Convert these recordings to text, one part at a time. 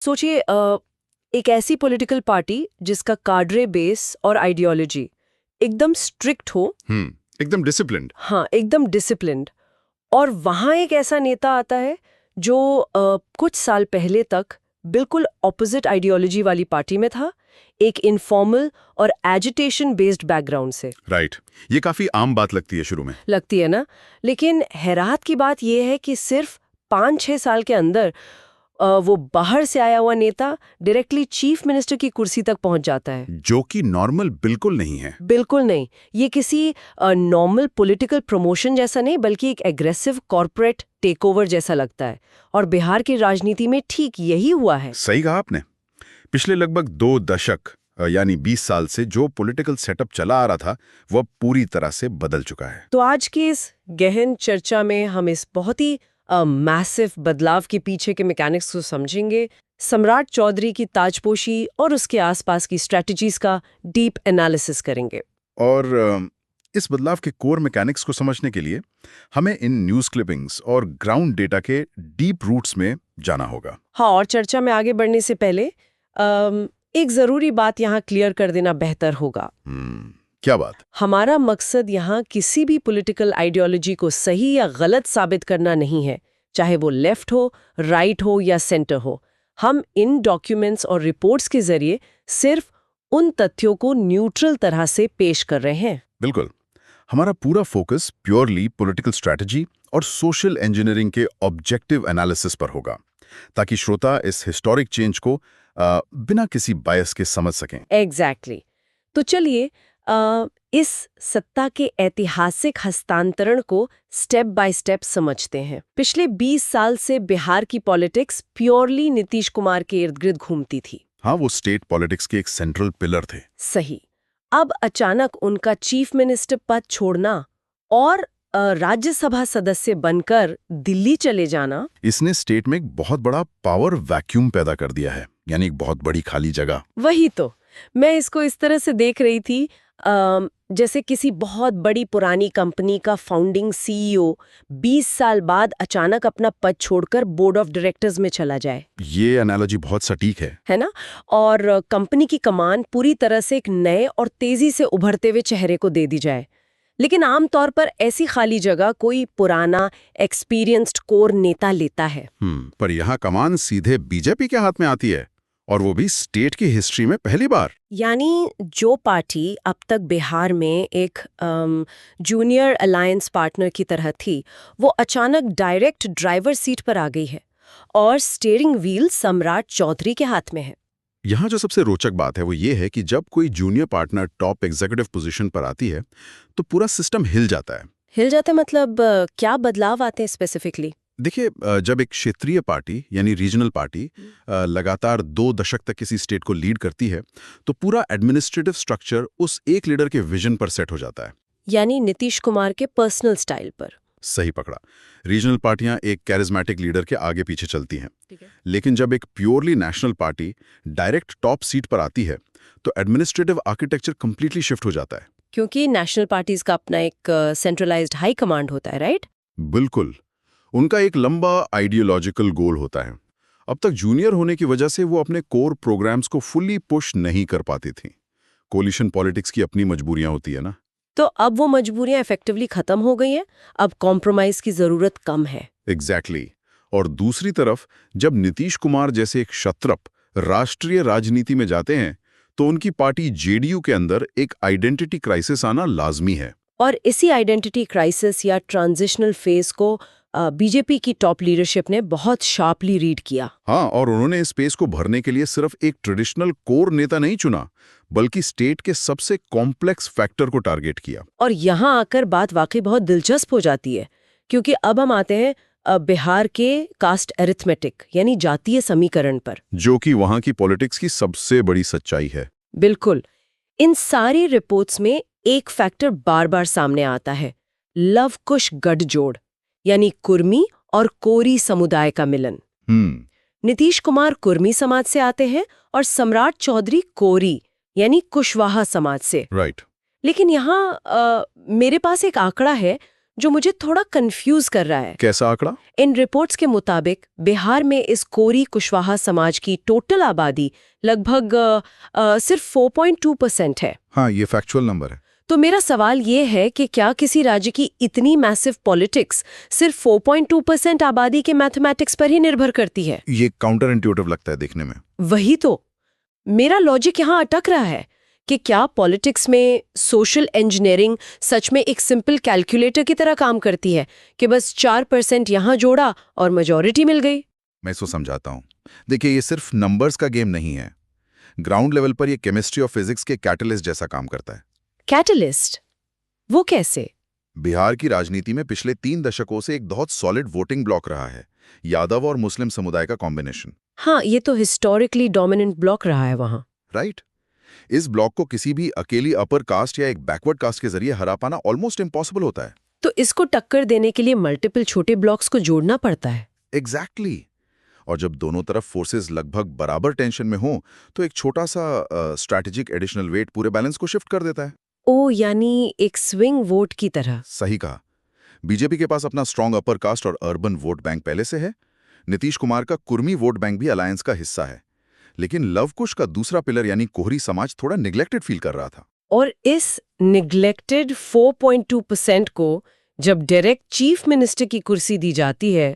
सोचिए एक ऐसी पॉलिटिकल पार्टी जिसका काडरे बेस और आइडियोलॉजी एकदम स्ट्रिक्ट हो। एकदम डिसिप्लिन्ड। हाँ, एकदम डिसिप्लिन्ड। और वहाँ एक ऐसा नेता आता है जो कुछ साल पहले तक बिल्कुल ऑपोजिट आइडियोलॉजी वाली पार्टी में था, एक इनफॉर्मल और एजिटेशन बेस्ड बैकग्राउंड से। राइट। ये काफी आम बात लगती है शुरू में। लगती है ना। लेकिन हैरात की बात यह है कि सिर्फ 5-6 साल के अंदर वो बाहर से आया हुआ नेता डायरेक्टली चीफ मिनिस्टर की कुर्सी तक पहुंच जाता है। जो कि नॉर्मल बिल्कुल नहीं है। बिल्कुल नहीं। ये किसी नॉर्मल पॉलिटिकल प्रमोशन जैसा नहीं, बल्कि एक एग्रेसिव कॉर्पोरेट टेकओवर जैसा लगता है। और बिहार की राजनीति में ठीक यही हुआ है। सही कहा आपने। पिछले लगभग 2 दशक यानी 20 साल से जो पॉलिटिकल सेटअप चला आ रहा था वह पूरी तरह से बदल चुका है। तो आज की इस गहन चर्चा में हम इस बहुत ही मैसिव बदलाव के पीछे के मैकेनिक्स को समझेंगे, सम्राट चौधरी की ताजपोशी और उसके आसपास की स्ट्रेटजीज का डीप एनालिसिस करेंगे। और इस बदलाव के कोर मैकेनिक्स को समझने के लिए हमें इन न्यूज़ क्लिपिंग्स और ग्राउंड डेटा के डीप रूट्स में जाना होगा। हाँ, और चर्चा में आगे बढ़ने से पहले एक जरूरी बात यहाँ क्लियर कर देना बेहतर होगा। क्या बात? हमारा मकसद यहाँ किसी भी पॉलिटिकल आइडियोलॉजी को सही या गलत साबित करना नहीं है, चाहे वो लेफ्ट हो, राइट हो या सेंटर हो। हम इन डॉक्यूमेंट्स और रिपोर्ट्स के जरिए सिर्फ उन तथ्यों को न्यूट्रल तरह से पेश कर रहे हैं। बिल्कुल। हमारा पूरा फोकस प्योरली पॉलिटिकल स्ट्रैटेजी और सोशल इंजीनियरिंग के ऑब्जेक्टिव एनालिसिस पर होगा, ताकि श्रोता इस हिस्टोरिक चेंज को बिना किसी बायस के समझ सकें। एग्जैक्टली। तो चलिए इस सत्ता के ऐतिहासिक हस्तांतरण को स्टेप बाय स्टेप समझते हैं। पिछले 20 साल से बिहार की पॉलिटिक्स प्योरली नीतीश कुमार के इर्द गिर्द घूमती थी। हाँ, वो स्टेट पॉलिटिक्स के एक सेंट्रल पिलर थे। सही। अब अचानक उनका चीफ मिनिस्टर पद छोड़ना और राज्यसभा सदस्य बनकर दिल्ली चले जाना, इसने स्टेट में एक बहुत बड़ा पावर वैक्यूम पैदा कर दिया है, यानी एक बहुत बड़ी खाली जगह। वही तो मैं इसको इस तरह से देख रही थी, जैसे किसी बहुत बड़ी पुरानी कंपनी का फाउंडिंग सीईओ 20 साल बाद अचानक अपना पद छोड़कर बोर्ड ऑफ डायरेक्टर्स में चला जाए। ये एनालॉजी बहुत सटीक है ना? और कंपनी की कमान पूरी तरह से एक नए और तेजी से उभरते हुए चेहरे को दे दी जाए। लेकिन आमतौर पर ऐसी खाली जगह कोई पुराना एक्सपीरियंस्ड कोर नेता लेता है। पर यहाँ कमान सीधे बीजेपी के हाथ में आती है, और वो भी स्टेट की हिस्ट्री में पहली बार। यानी जो पार्टी अब तक बिहार में एक जूनियर अलायंस पार्टनर की तरह थी, वो अचानक डायरेक्ट ड्राइवर सीट पर आ गई है और स्टीयरिंग व्हील सम्राट चौधरी के हाथ में है। यहाँ जो सबसे रोचक बात है वो ये है कि जब कोई junior partner top executive position पर आती है तो पूरा सिस्टम हिल जाता है। हिल जाता है मतलब क्या बदलाव आते हैं स्पेसिफिकली? देखिए, जब एक क्षेत्रीय पार्टी यानी रीजनल पार्टी लगातार 2 दशक तक किसी स्टेट को लीड करती है तो पूरा एडमिनिस्ट्रेटिव स्ट्रक्चर उस एक लीडर के विजन पर सेट हो जाता है। यानी नीतीश कुमार के पर्सनल स्टाइल पर। सही पकड़ा। रीजनल पार्टियां एक कैरिज्मेटिक लीडर के आगे पीछे चलती हैं। लेकिन जब एक purely national party direct top seat पर आती है तो एडमिनिस्ट्रेटिव आर्किटेक्चर कंप्लीटली शिफ्ट हो जाता है। क्योंकि नेशनल पार्टीज का अपना एक सेंट्रलाइज्ड हाई कमांड होता है, राइट? बिल्कुल। उनका एक लंबा आइडियोलॉजिकल गोल होता है। अब तक जूनियर होने की वजह से वो अपने कोर प्रोग्राम्स को फुल्ली पुश नहीं कर पाती थी। कोलिशन पॉलिटिक्स की अपनी मजबूरियां होती है ना। तो अब वो मजबूरियां इफेक्टिवली खत्म हो गई हैं, अब कॉम्प्रोमाइज की जरूरत कम है। एग्जैक्टली। और दूसरी तरफ जब नीतीश कुमार जैसे एक क्षत्रप राष्ट्रीय राजनीति में जाते हैं तो उनकी पार्टी जेडीयू के अंदर एक आइडेंटिटी क्राइसिस आना लाजमी है। और इसी आइडेंटिटी क्राइसिस या ट्रांजिशनल फेज को बीजेपी की टॉप लीडरशिप ने बहुत शार्पली रीड किया। हाँ, और उन्होंने इस स्पेस को भरने के लिए सिर्फ एक ट्रेडिशनल कोर नेता नहीं चुना, बल्कि स्टेट के सबसे कॉम्प्लेक्स फैक्टर को टारगेट किया। और यहाँ आकर बात वाकई बहुत दिलचस्प हो जाती है, क्योंकि अब हम आते हैं बिहार के कास्ट अरिथमेटिक यानी जातीय समीकरण पर, जो कि वहाँ की पॉलिटिक्स की सबसे बड़ी सच्चाई है। बिल्कुल। इन सारी रिपोर्ट्स में एक फैक्टर बार बार सामने आता है, लव कुश गठजोड़ यानी कुर्मी और कोरी समुदाय का मिलन। नीतीश कुमार कुर्मी समाज से आते हैं और सम्राट चौधरी कोरी यानी कुशवाहा समाज से। राइट। लेकिन यहाँ मेरे पास एक आंकड़ा है जो मुझे थोड़ा कंफ्यूज कर रहा है। कैसा आंकड़ा? इन रिपोर्ट्स के मुताबिक बिहार में इस कोरी कुशवाहा समाज की टोटल आबादी लगभग सिर्फ 4.2% है। हाँ, ये फैक्चुअल नंबर है। तो मेरा सवाल ये है कि क्या किसी राज्य की इतनी मैसिव पॉलिटिक्स सिर्फ 4.2% आबादी के मैथमेटिक्स पर ही निर्भर करती है? ये काउंटर इंट्यूटिव लगता है देखने में। वही तो मेरा लॉजिक यहाँ अटक रहा है कि क्या पॉलिटिक्स में सोशल इंजीनियरिंग सच में एक सिंपल कैलकुलेटर की तरह काम करती है कि बस 4% यहाँ जोड़ा और मेजॉरिटी मिल गई? मैं इसको समझाता हूँ। देखिए, ये सिर्फ नंबर्स का गेम नहीं है। ग्राउंड लेवल पर ये केमिस्ट्री और फिजिक्स के कैटलिस्ट जैसा काम करता है। कैटलिस्ट? वो कैसे? बिहार की राजनीति में पिछले 3 दशकों से एक बहुत सॉलिड वोटिंग ब्लॉक रहा है, यादव और मुस्लिम समुदाय का कॉम्बिनेशन। हाँ, ये तो हिस्टोरिकली डोमिनेंट ब्लॉक रहा है वहाँ। राइट। इस ब्लॉक को किसी भी अकेली अपर कास्ट या एक बैकवर्ड कास्ट के जरिए हरा पाना ऑलमोस्ट इम्पॉसिबल होता है। तो इसको टक्कर देने के लिए मल्टीपल छोटे ब्लॉक्स को जोड़ना पड़ता है। एग्जैक्टली। और जब दोनों तरफ फोर्सेस लगभग बराबर टेंशन में हों, तो एक छोटा सा स्ट्रैटेजिक एडिशनल वेट पूरे बैलेंस को शिफ्ट कर देता है। ओ, यानी एक स्विंग वोट की तरह। सही कहा। बीजेपी के पास अपना स्ट्रॉन्ग अपर कास्ट और अर्बन वोट बैंक पहले से है। नीतीश कुमार का कुर्मी वोट बैंक भी अलायंस का हिस्सा है। लेकिन लव कुश का दूसरा पिलर यानी कोहरी समाज थोड़ा निग्लेक्टेड फील कर रहा था। और इस निग्लेक्टेड 4.2% को जब डायरेक्ट चीफ मिनिस्टर की कुर्सी दी जाती है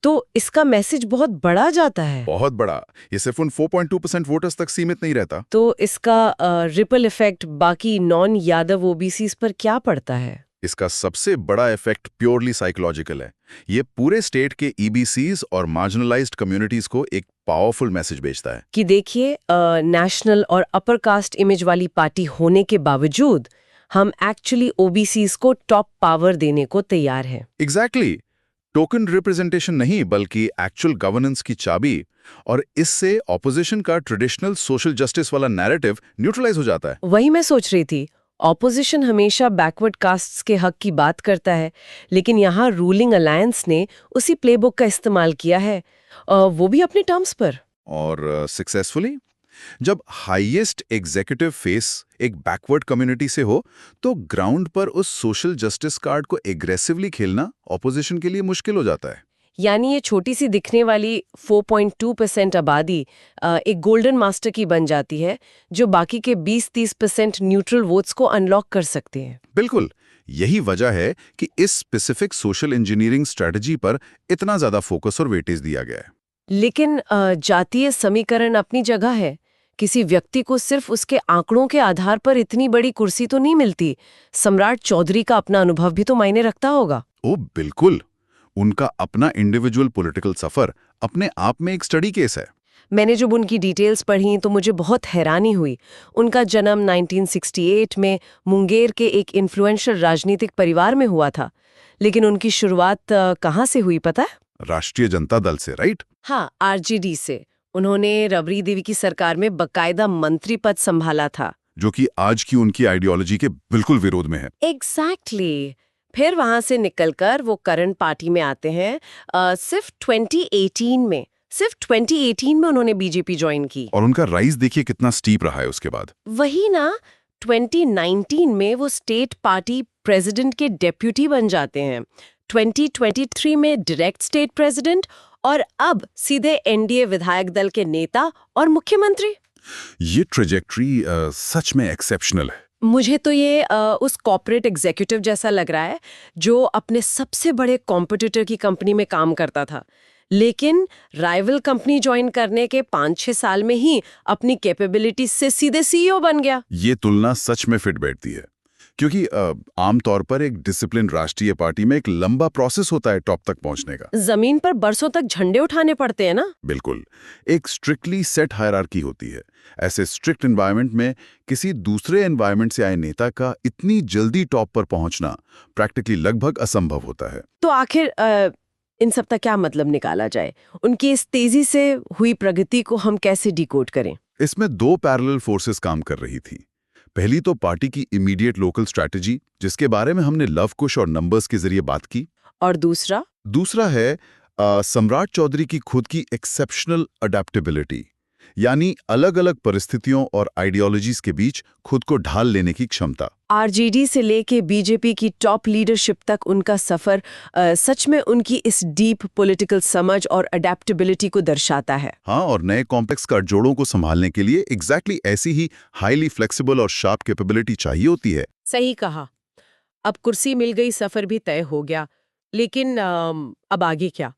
तो इसका मैसेज बहुत बड़ा जाता है। बहुत बड़ा। ये सिर्फ उन 4.2% वोटर्स तक सीमित नहीं रहता। तो इसका रिपल इफेक्ट बाकी नॉन यादव ओबीसीज पर क्या पड़ता है? इसका सबसे बड़ा इफेक्ट प्योरली साइकोलॉजिकल है। ये पूरे स्टेट के ईबीसीज और मार्जिनलाइज्ड कम्युनिटीज को एक पावरफुल मैसेज भेजता है कि देखिए, नेशनल और अपर कास्ट इमेज वाली पार्टी होने के बावजूद हम एक्चुअली ओबीसीज को टॉप पावर देने को तैयार हैं। एग्जैक्टली। टोकन रिप्रेजेंटेशन नहीं बल्कि एक्चुअल गवर्नेंस की चाबी। और इससे ऑपोजिशन का ट्रेडिशनल सोशल जस्टिस वाला नैरेटिव न्यूट्रलाइज हो जाता है। वही मैं सोच रही थी। ऑपोजिशन हमेशा बैकवर्ड कास्ट्स के हक की बात करता है, लेकिन यहाँ रूलिंग अलायंस ने उसी प्लेबुक का इस्तेमाल किया है, वो भी अपने टर्म्स पर। और सक्सेसफुली। जब हाईएस्ट एग्जीक्यूटिव फेस एक बैकवर्ड कम्युनिटी से हो तो ग्राउंड पर उस सोशल जस्टिस कार्ड को एग्रेसिवली खेलना ऑपोजिशन के लिए मुश्किल हो जाता है। यानी ये छोटी सी दिखने वाली 4.2% आबादी एक गोल्डन मास्टर की बन जाती है जो बाकी के 20-30% न्यूट्रल वोट्स को अनलॉक कर सकते हैं। बिल्कुल। यही वजह है कि इस स्पेसिफिक सोशल इंजीनियरिंग स्ट्रेटजी पर इतना ज्यादा फोकस और वेटेज दिया गया है। लेकिन जातीय समीकरण अपनी जगह है। किसी व्यक्ति को सिर्फ उसके आंकड़ों के आधार पर इतनी बड़ी कुर्सी तो नहीं मिलती। सम्राट चौधरी का अपना अनुभव भी तो मायने रखता होगा। ओ बिल्कुल। उनका अपना इंडिविजुअल पॉलिटिकल सफर अपने आप में एक स्टडी केस है। मैंने जब उनकी डिटेल्स पढ़ी तो मुझे बहुत हैरानी हुई। उनका जन्म 1968 में मुंगेर के एक इन्फ्लुएंशियल राजनीतिक परिवार में हुआ था, लेकिन उनकी शुरुआत कहाँ से हुई पता है? राष्ट्रीय जनता दल से, राइट? हाँ, आरजेडी से। उन्होंने रबड़ी देवी की सरकार में बकायदा मंत्री पद संभाला था, जो कि आज की उनकी आइडियोलॉजी के बिल्कुल विरोध में है। एग्जैक्टली। फिर वहां से निकलकर वो करंट पार्टी में आते हैं। सिर्फ 2018 में उन्होंने बीजेपी ज्वाइन की। और उनका राइज देखिए कितना स्टीप रहा है उसके बाद। वही ना, 2019 में वो स्टेट पार्टी प्रेसिडेंट के डेप्यूटी बन जाते हैं, 2023 में डायरेक्ट स्टेट प्रेसिडेंट और अब सीधे एनडीए विधायक दल के नेता और मुख्यमंत्री। ये ट्रेजेक्ट्री सच में एक्सेप्शनल है। मुझे तो ये उस कॉर्पोरेट एग्जीक्यूटिव जैसा लग रहा है जो अपने सबसे बड़े कॉम्पिटिटर की कंपनी में काम करता था, लेकिन राइवल कंपनी ज्वाइन करने के 5-6 साल में ही अपनी कैपेबिलिटी से सीधे सीईओ बन गया। ये तुलना सच में फिट बैठती है, क्योंकि आमतौर पर एक डिसिप्लिन राष्ट्रीय पार्टी में एक लंबा प्रोसेस होता है टॉप तक पहुंचने का। जमीन पर बरसों तक झंडे उठाने पड़ते हैं ना। बिल्कुल। एक स्ट्रिक्टली सेट हायरार्की होती है। ऐसे स्ट्रिक्ट एनवायरनमेंट में किसी दूसरे एनवायरनमेंट से आए नेता का इतनी जल्दी टॉप पर पहुंचना प्रैक्टिकली लगभग असंभव होता है। तो आखिर इन सब का क्या मतलब निकाला जाए? उनकी इस तेजी से हुई प्रगति को हम कैसे डिकोड करें? इसमें 2 पैरेलल फोर्सेस काम कर रही थी। पहली तो पार्टी की इमीडिएट लोकल स्ट्रैटेजी, जिसके बारे में हमने लव कुश और नंबर्स के जरिए बात की। और दूसरा है सम्राट चौधरी की खुद की एक्सेप्शनल अडेप्टेबिलिटी, यानी अलग अलग परिस्थितियों और आइडियोलॉजीज के बीच खुद को ढाल लेने की क्षमता। आरजेडी से लेके बीजेपी की टॉप लीडरशिप तक उनका सफर सच में उनकी इस डीप पॉलिटिकल समझ और अडेप्टेबिलिटी को दर्शाता है। हाँ, और नए कॉम्प्लेक्स गठजोड़ों को संभालने के लिए एग्जैक्टली ऐसी ही हाईली फ्लेक्सिबल और शार्प कैपेबिलिटी चाहिए होती है। सही कहा। अब कुर्सी मिल गई, सफर भी तय हो गया, लेकिन अब आगे क्या?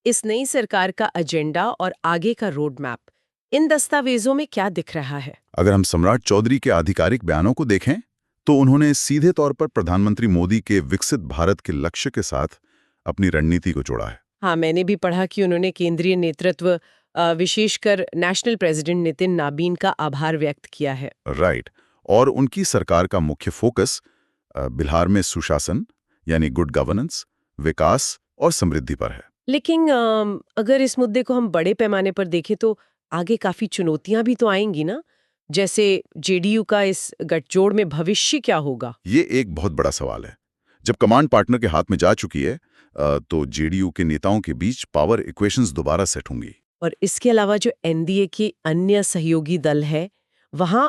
इस नई सरकार का एजेंडा और आगे का रोड मैप इन दस्तावेजों में क्या दिख रहा है? अगर हम सम्राट चौधरी के आधिकारिक बयानों को देखें तो उन्होंने सीधे तौर पर प्रधानमंत्री मोदी के विकसित भारत के लक्ष्य के साथ अपनी रणनीति को जोड़ा है। हाँ, मैंने भी पढ़ा कि उन्होंने केंद्रीय नेतृत्व विशेषकर नेशनल प्रेसिडेंट नितिन नाबीन का आभार व्यक्त किया है। राइट। और उनकी सरकार का मुख्य फोकस बिहार में सुशासन यानी गुड गवर्नेंस, विकास और समृद्धि पर है। लेकिन अगर इस मुद्दे को हम बड़े पैमाने पर देखें तो आगे काफी चुनौतियां भी तो आएंगी ना, जैसे जेडीयू का इस गठजोड़ में भविष्य क्या होगा? ये एक बहुत बड़ा सवाल है। जब कमांड पार्टनर के हाथ में जा चुकी है तो जेडीयू के नेताओं के बीच पावर इक्वेशंस दोबारा सेट होंगी। और इसके अलावा जो एनडीए के अन्य सहयोगी दल है वहां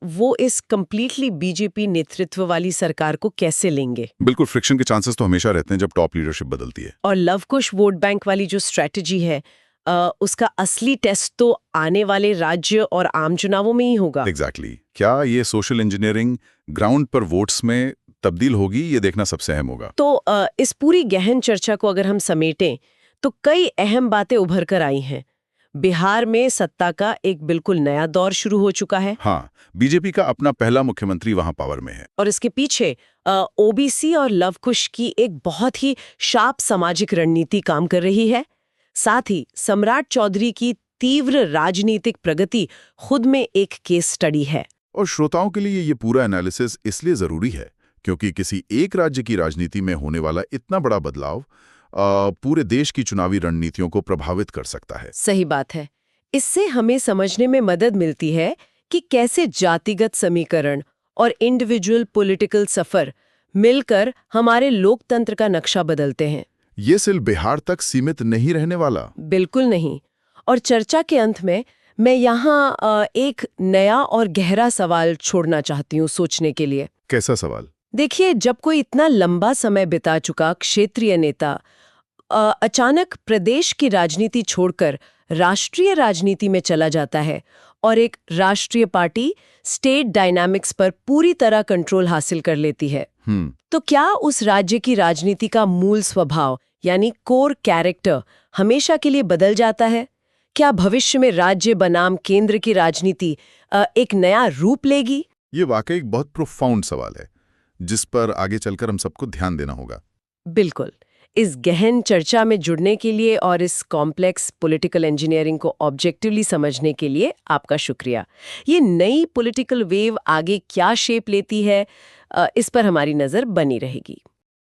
वो इस कंप्लीटली बीजेपी नेतृत्व वाली सरकार को कैसे लेंगे? बिल्कुल, फ्रिक्शन के चांसेस तो हमेशा रहते हैं जब टॉप लीडरशिप बदलती है। और लवकुश वोट बैंक वाली जो स्ट्रेटजी है उसका असली टेस्ट तो आने वाले राज्य और आम चुनावों में ही होगा। एग्जैक्टली। क्या ये सोशल इंजीनियरिंग ग्राउंड पर वोट्स में तब्दील होगी, ये देखना सबसे अहम होगा। तो इस पूरी गहन चर्चा को अगर हम समेटें तो कई अहम बातें उभर कर आई हैं। बिहार में सत्ता का एक बिल्कुल नया दौर शुरू हो चुका है। हाँ, बीजेपी का अपना पहला मुख्यमंत्री वहां पावर में है। और इसके पीछे ओबीसी और लवकुश की एक बहुत ही शार्प सामाजिक रणनीति काम कर रही है। साथ ही सम्राट चौधरी की तीव्र राजनीतिक प्रगति खुद में एक केस स्टडी है। और श्रोताओं के लिए ये पूरा एनालिसिस इसलिए जरूरी है क्योंकि किसी एक राज्य की राजनीति में होने वाला इतना बड़ा बदलाव पूरे देश की चुनावी रणनीतियों को प्रभावित कर सकता है। सही बात है। इससे हमें समझने में मदद मिलती है कि कैसे जातिगत समीकरण और इंडिविजुअल पॉलिटिकल सफर मिलकर हमारे लोकतंत्र का नक्शा बदलते हैं। ये सिर्फ बिहार तक सीमित नहीं रहने वाला। बिल्कुल नहीं। और चर्चा के अंत में मैं यहाँ एक नया और गहरा सवाल छोड़ना चाहती हूँ सोचने के लिए। कैसा सवाल? देखिए, जब कोई इतना लंबा समय बिता चुका क्षेत्रीय नेता अचानक प्रदेश की राजनीति छोड़कर राष्ट्रीय राजनीति में चला जाता है और एक राष्ट्रीय पार्टी स्टेट डायनामिक्स पर पूरी तरह कंट्रोल हासिल कर लेती है, तो क्या उस राज्य की राजनीति का मूल स्वभाव यानी कोर कैरेक्टर हमेशा के लिए बदल जाता है? क्या भविष्य में राज्य बनाम केंद्र की राजनीति एक नया रूप लेगी? ये वाकई एक बहुत प्रोफाउंड सवाल है जिस पर आगे चलकर हम सबको ध्यान देना होगा। बिल्कुल। इस गहन चर्चा में जुड़ने के लिए और इस कॉम्प्लेक्स पॉलिटिकल इंजीनियरिंग को ऑब्जेक्टिवली समझने के लिए आपका शुक्रिया। ये नई पॉलिटिकल वेव आगे क्या शेप लेती है, इस पर हमारी नज़र बनी रहेगी।